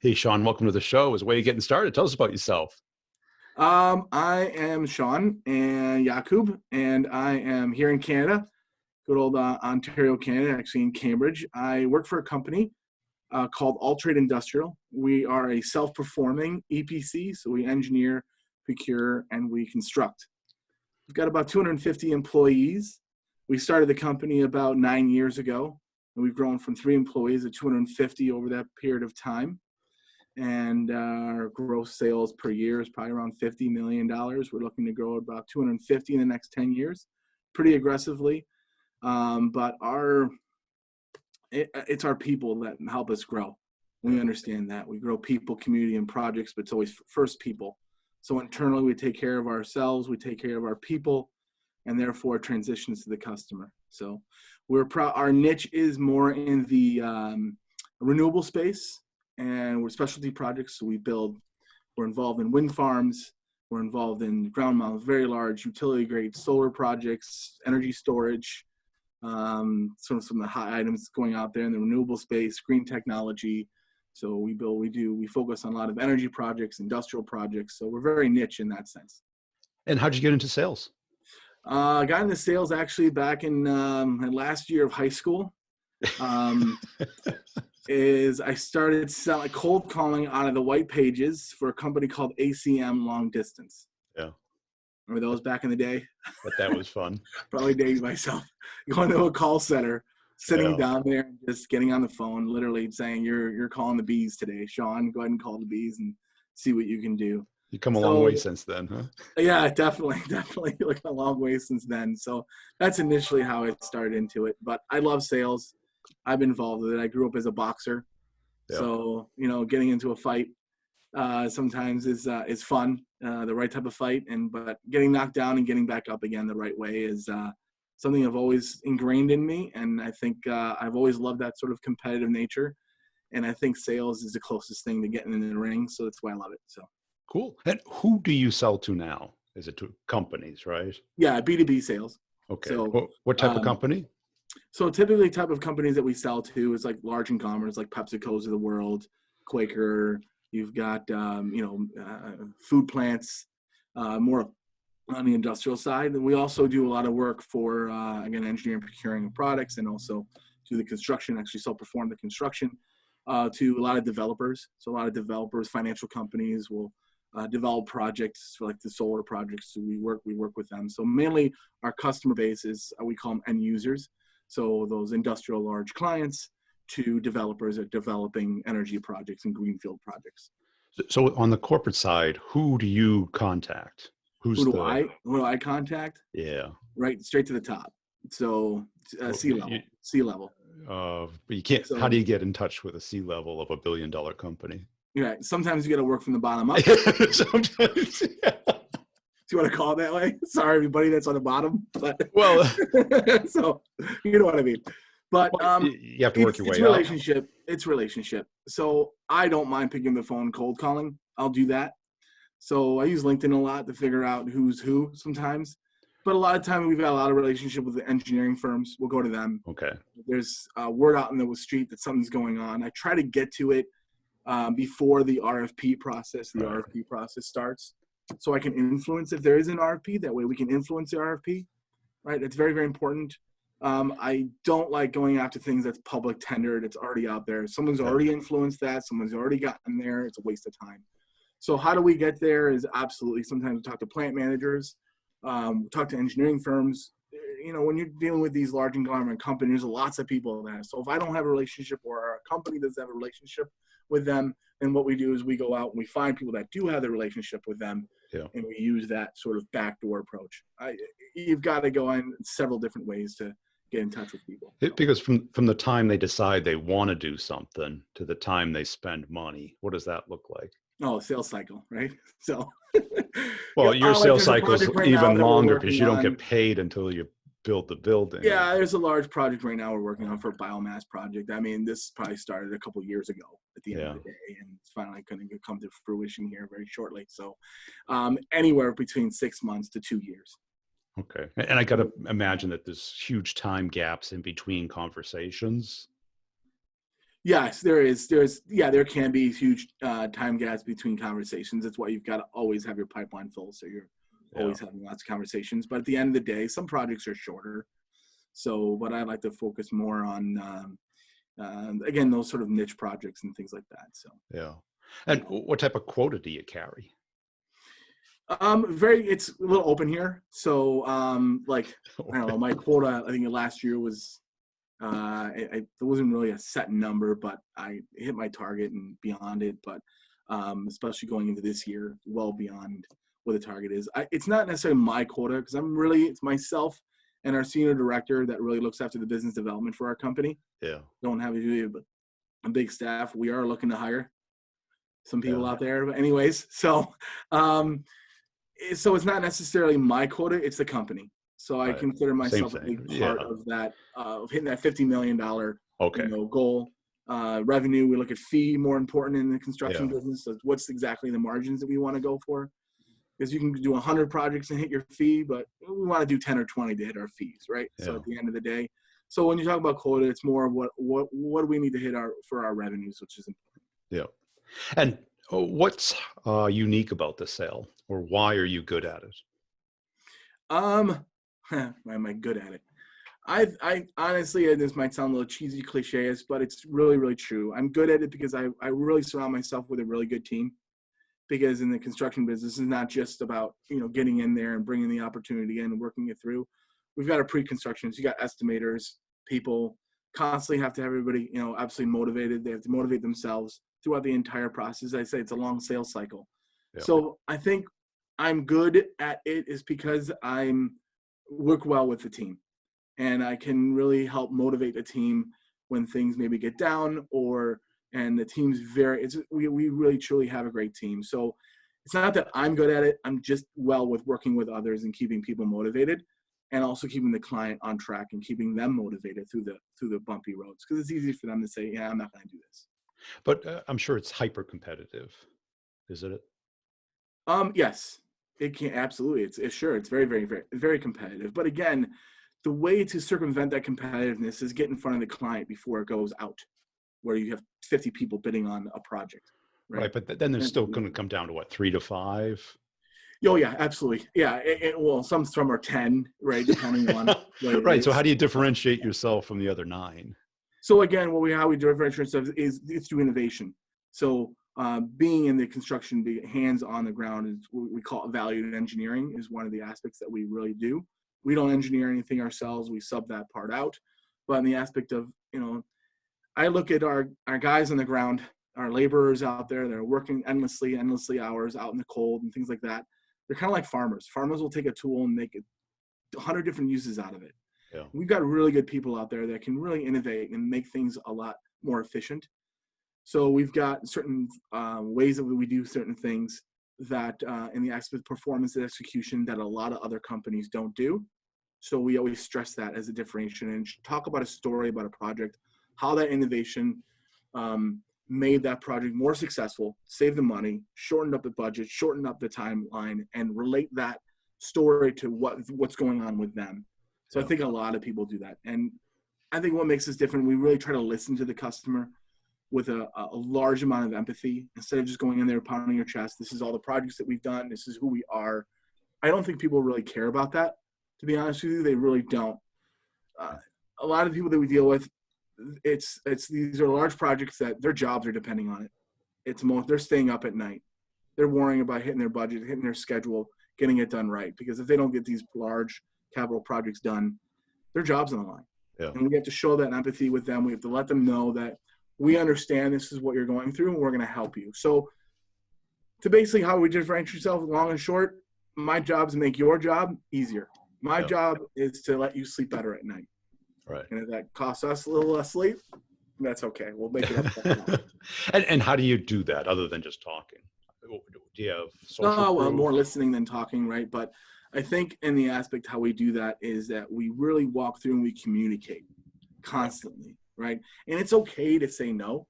Hey, Sean, welcome to the show. As a way of getting started, tell us about yourself. I am Sean and Yakub, and I am here in Canada, good old Ontario, Canada, actually in Cambridge. I work for a company called All Trade Industrial. We are a self-performing EPC, so we engineer, procure, and we construct. We've got about 250 employees. We started the company about 9 years ago, and we've grown from 3 employees to 250 over that period of time. And our gross sales per year is probably around $50 million. We're looking to grow about 250 in the next 10 years, pretty aggressively. But it's our people that help us grow. We understand that. We grow people, community, and projects, but it's always first people. So internally, we take care of ourselves, we take care of our people, and therefore transitions to the customer. So our niche is more in the renewable space. And we're specialty projects, so we're involved in wind farms, we're involved in ground mount, very large utility grade solar projects, energy storage, some of the hot items going out there in the renewable space, green technology. So we focus on a lot of energy projects, industrial projects. So we're very niche in that sense. And how'd you get into sales? I got into sales actually back in last year of high school. I started selling cold calling out of the white pages for a company called ACM Long Distance. Yeah. Remember those back in the day? But that was fun. Probably dating myself. Going to a call center, sitting down there and just getting on the phone, literally saying, you're calling the bees today. Sean, go ahead and call the bees and see what you can do. You come a long way since then, huh? Yeah, definitely. Like a long way since then. So that's initially how I started into it. But I love sales. I've been involved with it. I grew up as a boxer. Yep. So, getting into a fight sometimes is fun, the right type of fight. But getting knocked down and getting back up again the right way is something I've always ingrained in me. And I think I've always loved that sort of competitive nature. And I think sales is the closest thing to getting in the ring. So that's why I love it. So cool. And who do you sell to now? Is it to companies, right? Yeah, B2B sales. Okay. So, what type of company? So typically type of companies that we sell to is like large conglomerates like PepsiCo's of the world, Quaker. You've got, food plants, more on the industrial side. And we also do a lot of work for, again, engineering, procuring of products, and also do the construction, actually self-perform the construction to a lot of developers. So a lot of developers, financial companies will develop projects for like the solar projects. So we work with them. So mainly our customer base is, we call them end users. So those industrial large clients to developers are developing energy projects and greenfield projects. So on the corporate side, who do you contact? Who do I contact? Yeah. Right, straight to the top. So C-level. But you can't. So, how do you get in touch with a C-level of $1 billion company? Yeah, sometimes you got to work from the bottom up. Sometimes. Yeah. Do you want to call it that way? Sorry, everybody that's on the bottom. But well, so you know what I mean. But you have to work your way up. It's relationship. So I don't mind picking the phone, cold calling. I'll do that. So I use LinkedIn a lot to figure out who's who sometimes. But a lot of time we've got a lot of relationship with the engineering firms. We'll go to them. Okay. There's word out in the street that something's going on. I try to get to it before the RFP process. RFP process starts. So I can influence if there is an RFP. That way we can influence the RFP, right? It's very, very important. I don't like going after things that's public tendered. It's already out there. Someone's already influenced that. Someone's already gotten there. It's a waste of time. So how do we get there is absolutely, sometimes we talk to plant managers, talk to engineering firms. When you're dealing with these large conglomerate companies, there's lots of people there. So if I don't have a relationship or a company doesn't have a relationship with them, then what we do is we go out and we find people that do have the relationship with them, and we use that sort of backdoor approach. You've got to go in several different ways to get in touch with people. Because from the time they decide they want to do something to the time they spend money, what does that look like? Oh, sales cycle, right? So, well, your sales cycle is even longer because you don't get paid until you build the building. Yeah, there's a large project right now we're working on for a biomass project. I mean, this probably started a couple of years ago at the end of the day, and it's finally going to come to fruition here very shortly. So anywhere between 6 months to 2 years. Okay. And I got to imagine that there's huge time gaps in between conversations. Yes, there can be huge time gaps between conversations. That's why you've got to always have your pipeline full, so you're Yeah. always having lots of conversations. But at the end of the day, some projects are shorter. So, but I like to focus more on again those sort of niche projects and things like that. So, Yeah. And what type of quota do you carry? it's a little open here. So, like I don't know, my quota I think last year was it wasn't really a set number, but I hit my target and beyond it. But especially going into this year, well beyond what the target is. It's not necessarily my quota because it's myself and our senior director that really looks after the business development for our company. Yeah. Don't have a big staff. We are looking to hire some people Yeah. out there, but anyways, so it's not necessarily my quota; it's the company. So I Right. consider Same myself a thing. big part Yeah. of that, of hitting that $50 million, Okay. goal. Revenue, we look at fee, more important in the construction Yeah. business. So what's exactly the margins that we want to go for? Because you can do 100 projects and hit your fee, but we want to do 10 or 20 to hit our fees, right? So Yeah. at the end of the day, so when you talk about quota, it's more of what do we need to hit for our revenues, which is Yeah. And what's unique about the sale, or why are you good at it? why am I good at it? I honestly, and this might sound a little cheesy, cliche, but it's really, really true. I'm good at it because I really surround myself with a really good team. Because in the construction business, it's not just about getting in there and bringing the opportunity in and working it through. We've got a pre-construction, so you got estimators, people constantly have to have everybody absolutely motivated. They have to motivate themselves throughout the entire process. I say it's a long sales cycle. Yeah. So I think I'm good at it is because I'm work well with the team. And I can really help motivate the team when things maybe get down and the team's we really truly have a great team. So it's not that I'm good at it. I'm just well with working with others and keeping people motivated and also keeping the client on track and keeping them motivated through the bumpy roads. Because it's easy for them to say, yeah, I'm not going to do this. But I'm sure it's hyper competitive, isn't it? Yes, it can absolutely. It's very, very, very, very competitive. But again, the way to circumvent that competitiveness is get in front of the client before it goes out, where you have 50 people bidding on a project, right? Right. But then there's still going to come down to what, 3 to 5? Oh yeah, absolutely. Yeah. Well, some are 10, right? Depending on what it Right. So how is. do you differentiate yourself from the other 9? So again, how we differentiate ourselves is it's through innovation. So being in the construction, being hands on the ground is what we call valued engineering is one of the aspects that we really do. We don't engineer anything ourselves. We sub that part out. But in the aspect of, I look at our guys on the ground, our laborers out there that are working endlessly hours out in the cold and things like that. They're kind of like farmers. Farmers will take a tool and make 100 different uses out of it. Yeah. We've got really good people out there that can really innovate and make things a lot more efficient. So we've got certain ways that we do certain things that in the aspect of performance and execution that a lot of other companies don't do. So we always stress that as a differentiation and talk about a story about a project, how that innovation made that project more successful, saved the money, shortened up the budget, shortened up the timeline, and relate that story to what's going on with them. So I think a lot of people do that. And I think what makes us different, we really try to listen to the customer with a large amount of empathy instead of just going in there pounding your chest. This is all the projects that we've done. This is who we are. I don't think people really care about that. To be honest with you, they really don't. A lot of the people that we deal with, these are large projects that their jobs are depending on it. They're staying up at night. They're worrying about hitting their budget, hitting their schedule, getting it done right. Because if they don't get these large capital projects done, their job's on the line. Yeah. And we have to show that empathy with them. We have to let them know that we understand this is what you're going through and we're going to help you. So to basically how we differentiate yourself, long and short, my job is to make your job easier. My job is to let you sleep better at night. Right. And if that costs us a little less sleep, that's okay. We'll make it up. And how do you do that other than just talking? Do you have social proof? More listening than talking, right? But I think in the aspect how we do that is that we really walk through and we communicate constantly, right? And it's okay to say no.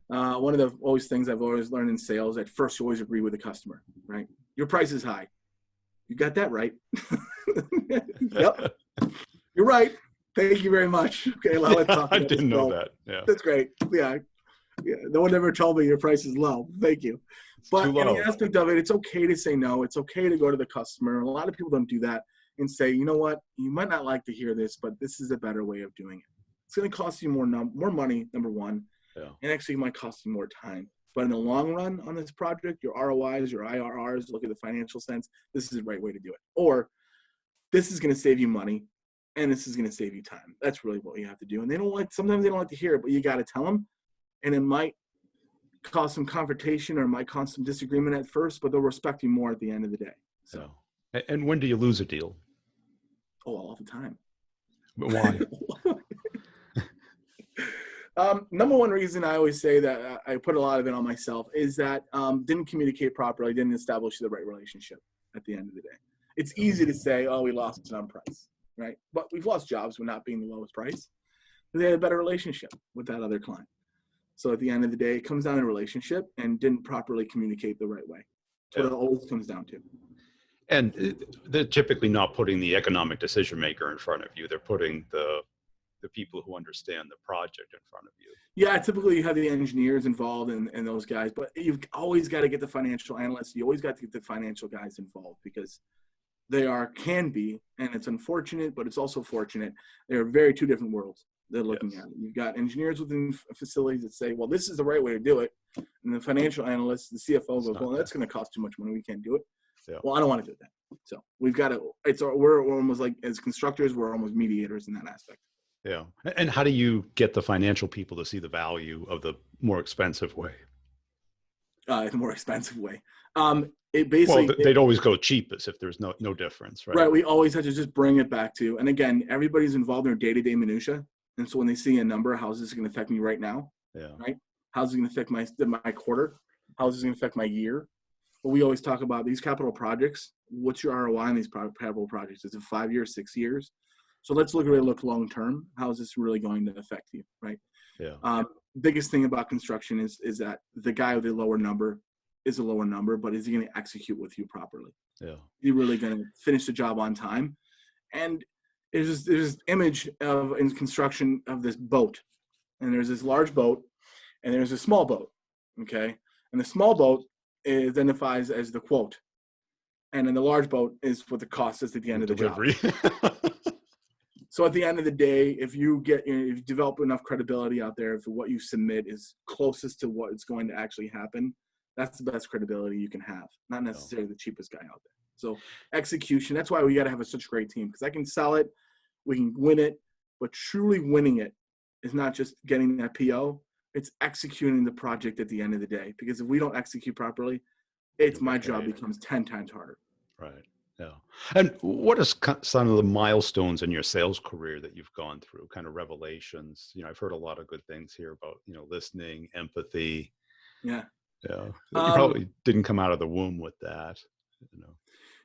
One of the things I've always learned in sales, at first you always agree with the customer, right? Your price is high. You got that right. Yep. You're right. Thank you very much. Okay, well, let's Yeah, talk I about this. didn't know So that. Yeah, that's great. Yeah, yeah. No one ever told me your price is low. Thank you. it's too But in the low. aspect of it, it's okay to say no. It's okay to go to the customer. A lot of people don't do that and say, you know what, you might not like to hear this, but this is a better way of doing it. It's going to cost you more money, number one, Yeah, and actually it might cost you more time. But in the long run on this project, your ROIs, your IRRs, look at the financial sense, this is the right way to do it. Or this is going to save you money and this is going to save you time. That's really what you have to do. And sometimes they don't like to hear it, but you got to tell them. And it might cause some confrontation or it might cause some disagreement at first, but they'll respect you more at the end of the day. So, yeah. And when do you lose a deal? all the time. But why? Number one reason I always say that I put a lot of it on myself is that didn't communicate properly, didn't establish the right relationship at the end of the day. It's easy to say, oh, we lost it on price, right? But we've lost jobs with not being the lowest price. But they had a better relationship with that other client. So at the end of the day, it comes down to relationship and didn't properly communicate the right way. That's what Yeah. it always comes down to. And they're typically not putting the economic decision maker in front of you. They're putting the people who understand the project in front of you. Yeah, typically you have the engineers involved and those guys, but you've always got to get the financial analysts. You always got to get the financial guys involved because can be, and it's unfortunate, but it's also fortunate. They're very two different worlds they're looking Yes. at. You've got engineers within facilities that say, well, this is the right way to do it. And the financial analyst, the CFO goes, well, that's going to cost too much money. We can't do it. Yeah. Well, I don't want to do that. So we've got to, we're almost like, as constructors, we're almost mediators in that aspect. Yeah. And how do you get the financial people to see the value of the more expensive way? The more expensive way. It basically, they'd always go cheapest if there's no difference, right? Right. We always have to just bring it back to, and again, everybody's involved in their day-to-day minutia. And so when they see a number, how's this going to affect me right now? Yeah. Right. How's it going to affect my quarter? How's this going to affect my year? Well, we always talk about these capital projects. What's your ROI on these capital projects? Is it 5 years, 6 years? So let's really look long-term. How is this really going to affect you? Right. Yeah. Biggest thing about construction is that the guy with the lower number is a lower number, but is he going to execute with you properly? Yeah. You're really going to finish the job on time. And there's this image in construction of this boat, and there's this large boat and there's a small boat. Okay. And the small boat identifies as the quote. And then the large boat is what the cost is at the end of the delivery. job. So at the end of the day, if you develop enough credibility out there, if what you submit is closest to what is going to actually happen, that's the best credibility you can have, not necessarily the cheapest guy out there. So execution, that's why we got to have such a great team, because I can sell it, we can win it, but truly winning it is not just getting that PO, it's executing the project at the end of the day. Because if we don't execute properly, my job becomes 10 times harder. Right. Yeah. And what are some of the milestones in your sales career that you've gone through, kind of revelations? I've heard a lot of good things here about, listening, empathy. Yeah. Yeah. You probably didn't come out of the womb with that.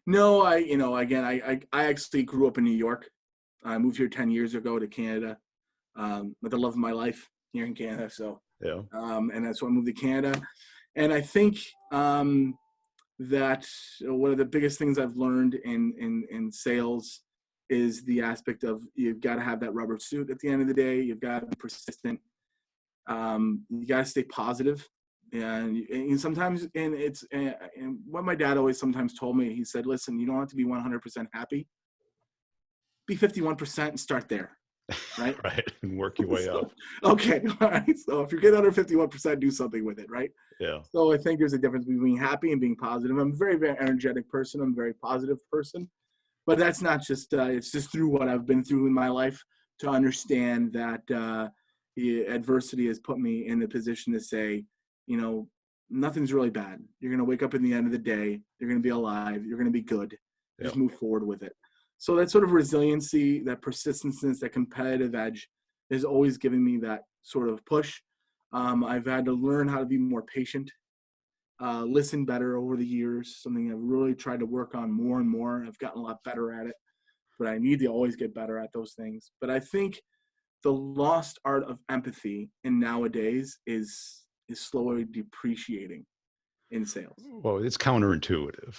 No, I actually grew up in New York. I moved here 10 years ago to Canada, with the love of my life here in Canada. So, yeah. And that's why I moved to Canada. And I think that one of the biggest things I've learned in sales is the aspect of you've got to have that rubber suit at the end of the day. You've got to be persistent. You got to stay positive. And sometimes, and what my dad always sometimes told me, he said, listen, you don't have to be 100% happy. Be 51% and start there. Right. Right. And work your way up. Okay. All right. So if you're getting under 51%, do something with it. Right. Yeah. So I think there's a difference between being happy and being positive. I'm a very, very energetic person. I'm a very positive person, but that's not just, it's just through what I've been through in my life to understand that adversity has put me in a position to say, nothing's really bad. You're going to wake up in the end of the day. You're going to be alive. You're going to be good. Just move forward with it. So that sort of resiliency, that persistency, that competitive edge is always giving me that sort of push. I've had to learn how to be more patient, listen better over the years, something I've really tried to work on more and more. I've gotten a lot better at it, but I need to always get better at those things. But I think the lost art of empathy in nowadays is slowly depreciating in sales. Well, it's counterintuitive.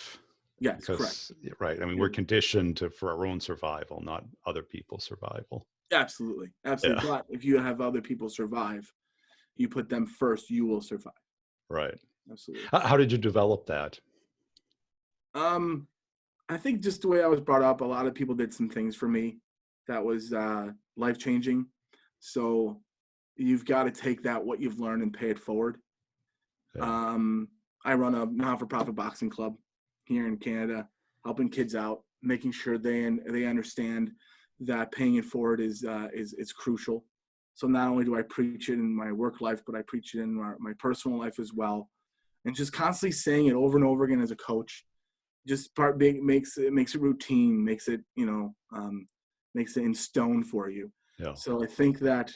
Yes, correct. Right. I mean, we're conditioned for our own survival, not other people's survival. Absolutely. Yeah, Absolutely. But if you have other people survive, you put them first, you will survive. right. Absolutely. How did you develop that? Um, I think just the way I was brought up, a lot of people did some things for me that was life changing. So you've got to take that, what you've learned, and pay it forward. Yeah, Um, I run a non-for-profit boxing club here in Canada, helping kids out, making sure they understand that paying it forward is crucial. So not only do I preach it in my work life, but I preach it in my personal life as well, and just constantly saying it over and over again as a coach. Just part being makes it routine, makes it in stone for you. yeah. So I think that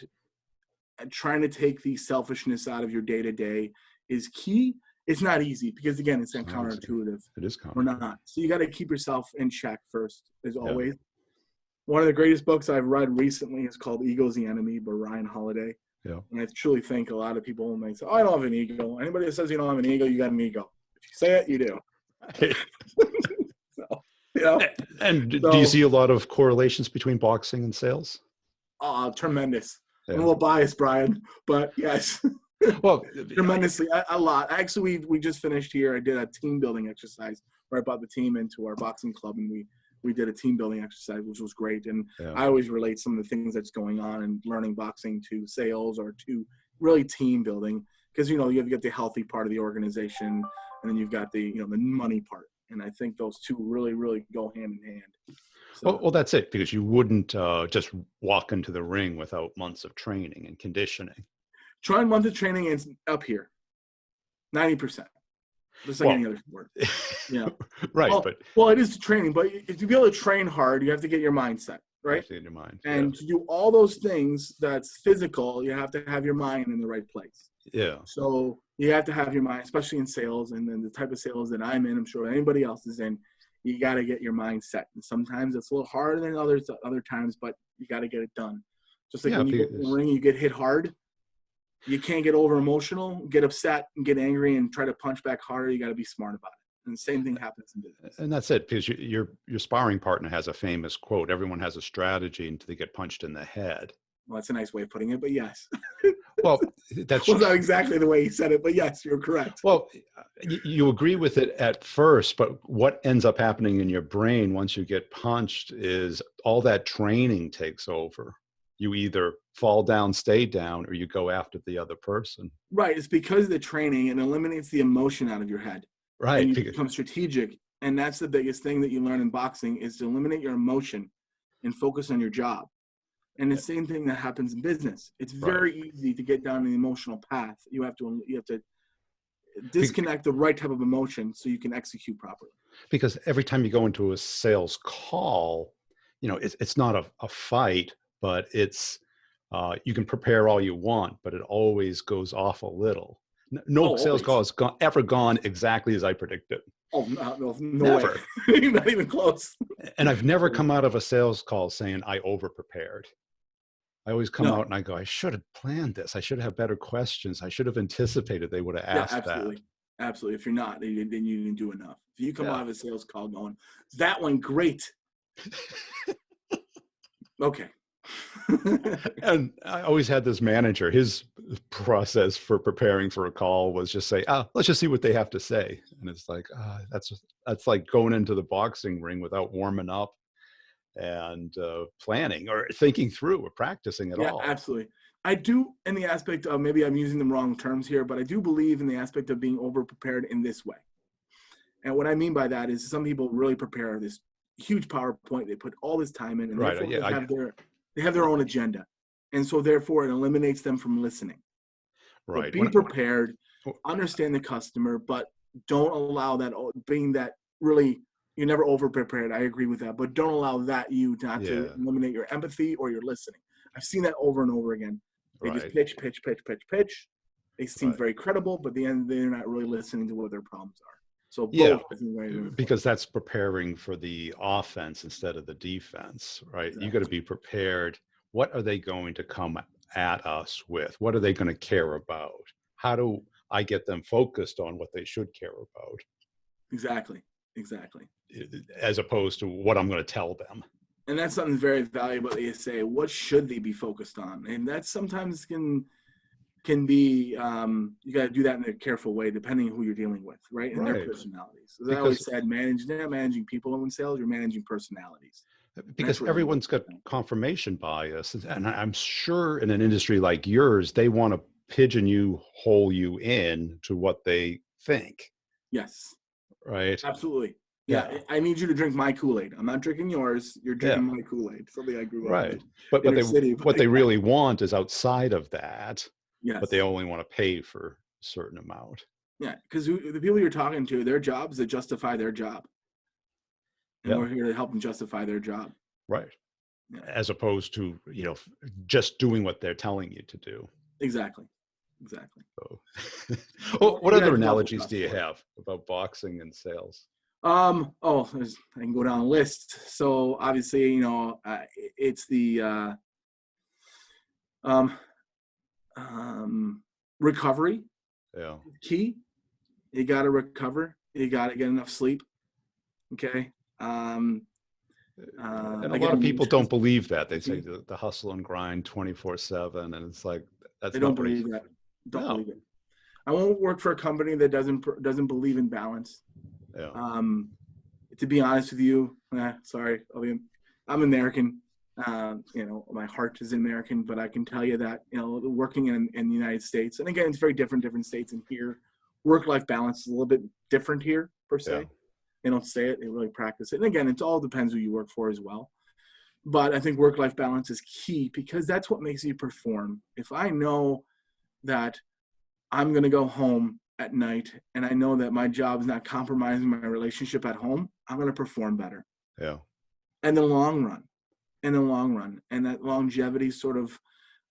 trying to take the selfishness out of your day to day is key. It's not easy because again, it's It's not easy. counterintuitive. It is We're counterintuitive. not. So you got to keep yourself in check first, as Yeah. always. One of the greatest books I've read recently is called Ego's the Enemy by Ryan Holiday. Yeah. And I truly think a lot of people may say, oh, I don't have an ego. Anybody that says you don't have an ego, you got an ego. If you say it, you do. So, you know, And do you so see a lot of correlations between boxing and sales? tremendous. I'm a Yeah. little biased, Brian, but yes, Well, tremendously, a lot. Actually, we just finished here. I did a team building exercise where I brought the team into our boxing club, and we did a team building exercise, which was great. And yeah. I always relate some of the things that's going on in learning boxing to sales or to really team building, because you've got the healthy part of the organization, and then you've got the the money part, and I think those two really really go hand in hand. So Well, that's it, because you wouldn't just walk into the ring without months of training and conditioning. trying months of training is up here, 90%, just like Well, any other sport. Yeah. right, Well, but well, it is training, but to be able to train hard, you have to get your mindset you right. have to get in your mind. Yeah, And to do all those things that's physical, you have to have your mind in the right place. yeah, So you have to have your mind, especially in sales, and then the type of sales that I'm in, I'm sure anybody else is in, you got to get your mind set. And sometimes it's a little harder than other times, but you got to get it done. Just like yeah. when you go in the ring, you get hit hard. You can't get over emotional, get upset, and get angry, and try to punch back harder. You got to be smart about it. And the same thing happens in business. And that's it, because your sparring partner has a famous quote: "Everyone has a strategy until they get punched in the head." Well, that's a nice way of putting it, but yes. Well, that's Well, not exactly the way he said it, but yes, you're correct. well, you agree with it at first, but what ends up happening in your brain once you get punched is all that training takes over. You either fall down, stay down, or you go after the other person. Right. It's because of the training, and eliminates the emotion out of your head, and Right. you become strategic. And that's the biggest thing that you learn in boxing is to eliminate your emotion and focus on your job. And the same thing that happens in business. It's Right. very easy to get down the emotional path. You have to Be- disconnect the right type of emotion so you can execute properly. Because every time you go into a sales call, it's not a fight, but it's you can prepare all you want, but it always goes off a little. No Oh, sales call always. has ever gone exactly as I predicted. Oh, no way. Never. Not even close. And I've never come out of a sales call saying I over prepared. I always come out No. and I go, I should have planned this. I should have better questions. I should have anticipated they would have Yeah, asked that. absolutely. Absolutely. If you're not, then you didn't do enough. If you come Yeah. out of a sales call going, that went great. Okay. And I always had this manager. His process for preparing for a call was just say, let's just see what they have to say. And it's like, that's like going into the boxing ring without warming up and planning or thinking through or practicing at Yeah, all. absolutely. I do, in the aspect of, maybe I'm using the wrong terms here, but I do believe in the aspect of being over prepared in this way. And what I mean by that is some people really prepare this huge PowerPoint. They put all this time in, and Right. therefore Yeah. they have their own agenda. And so therefore it eliminates them from listening. So Right. be prepared, understand the customer, but don't allow that being that really you're never over prepared. I agree with that, but don't allow that to Yeah. eliminate your empathy or your listening. I've seen that over and over again. They just Right. pitch, pitch, pitch, pitch, pitch. They seem Right. very credible, but at the end they're not really listening to what their problems are. So Yeah. both is very important. Because that's preparing for the offense instead of the defense, right? You got to Exactly. be prepared. What are they going to come at us with? What are they going to care about? How do I get them focused on what they should care about, Exactly. Exactly. as opposed to what I'm going to tell them? And that's something very valuable that you say. What should they be focused on? And that sometimes can be you got to do that in a careful way, depending on who you're dealing with, right? And their Right. personalities. As I Because always said, you're not managing people in sales, you're managing personalities. And that's because really everyone's got confirmation bias, and I'm sure in an industry like yours, they want to hole you in to what they think, yes, right? absolutely. Yeah, Yeah, I need you to drink my Kool-Aid. I'm not drinking yours. You're yeah, drinking my Kool-Aid. Something I grew up in right. the But inner they city. what But they yeah, really want is outside of that, but they yes, only want to pay for a certain amount. yeah, because the people you're talking to, their job is to justify their job, and Yeah, we're here to help them justify their job. right. Yeah, As opposed to, just doing what they're telling you to do. exactly, exactly. So, I well, want what you other guys to help analogies us do you for it. have about boxing and sales? I can go down a list. So obviously, it's the um, recovery Yeah. key. You got to recover. You got to get enough sleep. Okay. And a Again, lot of people don't emotions. believe that. They say the hustle and grind 24/7, and it's like They that's don't not what he's. believe that. Don't No. believe it. I won't work for a company that doesn't believe in balance. Yeah. Um, to be honest with you, sorry, I'm American. My heart is American, but I can tell you that, working in the United States, and again, it's very different states in here. Work-life balance is a little bit different here, per Yeah. se. They don't say it, they really practice it. And again, it all depends who you work for as well. But I think work-life balance is key because that's what makes you perform. If I know that I'm going to go home at night and I know that my job is not compromising my relationship at home, I'm going to perform better Yeah. in the long run. In the long run, and that longevity sort of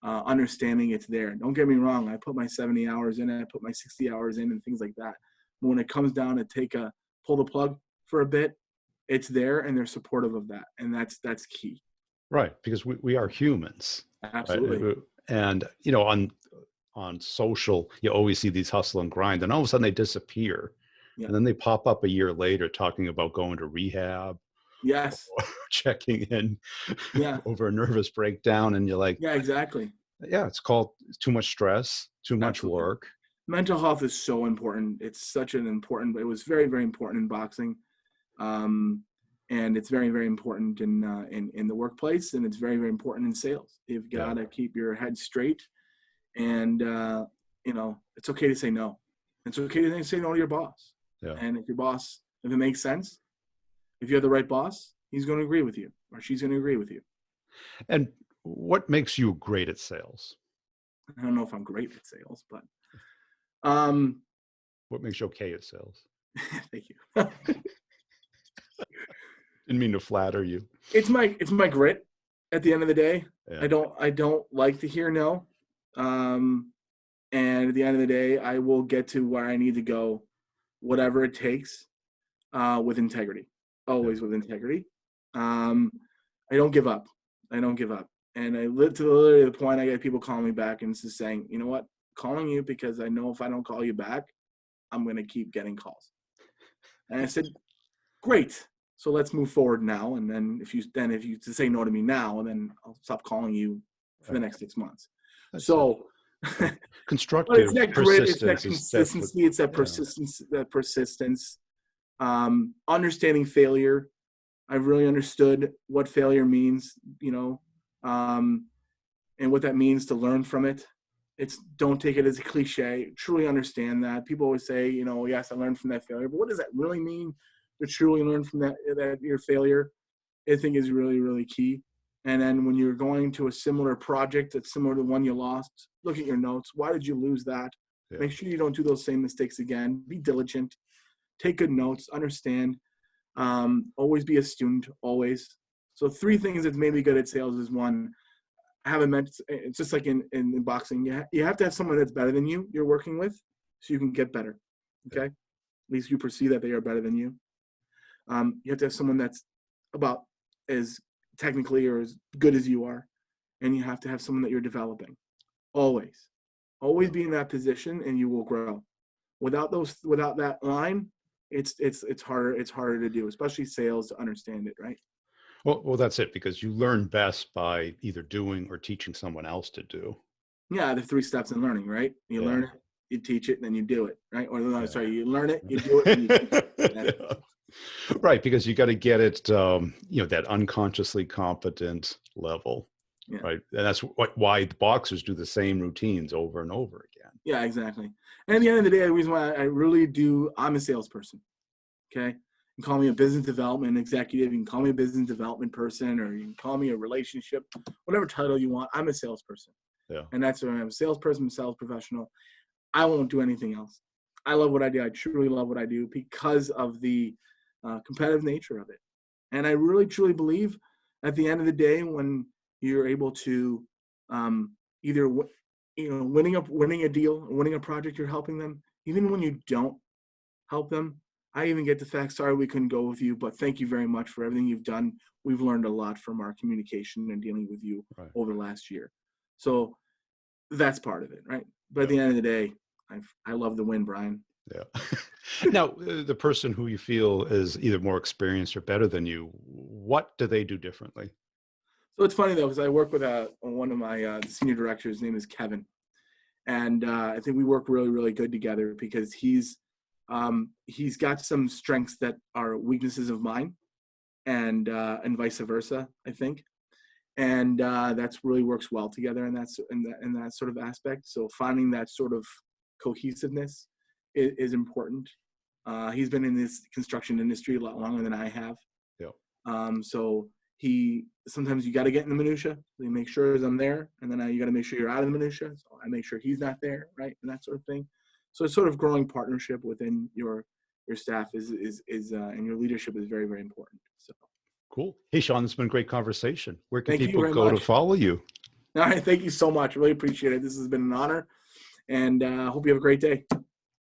understanding it's there. Don't get me wrong. I put my 70 hours in, and I put my 60 hours in, and things like that. But when it comes down to pull the plug for a bit, it's there, and they're supportive of that, and that's key. Right. Because we are humans, right? Absolutely. And on social, you always see these hustle and grind, and all of a sudden they disappear, Yeah. and then they pop up a year later talking about going to rehab, Yes. checking in Yeah. over a nervous breakdown, and you're like, Yeah. Exactly. yeah, it's called too much stress, too much Absolutely. work. Mental health is so important. It's such an important. It was very, very important in boxing. And it's very, very important in the workplace, and it's very, very important in sales. You've Yeah. got to keep your head straight, and it's okay to say no. It's okay to say no to your boss. Yeah. And if it makes sense, if you have the right boss, he's going to agree with you, or she's going to agree with you. And what makes you great at sales? I don't know if I'm great at sales, but um, What makes you okay at sales? thank you. Didn't mean to flatter you. It's my grit. At the end of the day, Yeah. I don't like to hear no. And at the end of the day, I will get to where I need to go, whatever it takes, with integrity. Always with integrity. I don't give up. I don't give up. And I live to literally the point I get people calling me back and just saying, you know what, calling you because I know if I don't call you back, I'm going to keep getting calls. And I said, great. So let's move forward now. And then if you to say no to me now, then I'll stop calling you for the next 6 months. That's So constructive but it's that grit, it's that persistence consistency, it's that persistence, understanding failure. I've really understood what failure means, and what that means to learn from it. Don't take it as a cliche. Truly understand that. People always say, yes, I learned from that failure, but what does that really mean to truly learn from that your failure? I think is really, really key. And then when you're going to a similar project that's similar to the one you lost, look at your notes. Why did you lose that? Yeah. Make sure you don't do those same mistakes again. Be diligent. Take good notes. Understand. Always be a student. Always. So 3 things that's made me good at sales is 1, it's just like in boxing. You have to have someone that's better than you you're working with so you can get better. Okay. At least you perceive that they are better than you. You have to have someone that's about as technically or as good as you are, and you have to have someone that you're developing. Always be in that position, and you will grow. Without that line, it's harder to do, especially sales, to understand it, right? Well, that's it, because you learn best by either doing or teaching someone else to do. Yeah, the 3 steps in learning, right? You Yeah. learn it, you teach it, and then you do it, right? Or no, Yeah. sorry, you learn it, you do it, and you teach it. That's Yeah. Right, because you got to get it, that unconsciously competent level, yeah. right? And that's why the boxers do the same routines over and over again. Yeah, exactly. And at the end of the day, the reason why I really do, I'm a salesperson. Okay. You can call me a business development executive. You can call me a business development person, or you can call me a relationship, whatever title you want. I'm a salesperson. Yeah. And that's what I'm a salesperson, I'm a sales professional. I won't do anything else. I love what I do. I truly love what I do because of the competitive nature of it. And I really, truly believe at the end of the day, when you're able to either winning a deal, winning a project, you're helping them. Even when you don't help them, I even get the fact, sorry we couldn't go with you, but thank you very much for everything you've done. We've learned a lot from our communication and dealing with you Right. over the last year. So that's part of it, right? But at Yeah. the end of the day, I love the win, Brian. Yeah. Now, the person who you feel is either more experienced or better than you, what do they do differently? So it's funny though, because I work with one of my senior directors. His name is Kevin, and I think we work really, really good together because he's got some strengths that are weaknesses of mine, and vice versa, I think, and that's really works well together, and that's in that sort of aspect. So finding that sort of cohesiveness is important. He's been in this construction industry a lot longer than I have. Yeah. So sometimes you got to get in the minutia. You make sure I'm there, and then you got to make sure you're out of the minutia. So I make sure he's not there, right, and that sort of thing. So it's sort of growing partnership within your staff is and your leadership is very, very important. So Cool. Hey, Sean, it's been a great conversation. Where can thank you people very go to much. follow you? All right, thank you so much. Really appreciate it. This has been an honor, and hope you have a great day.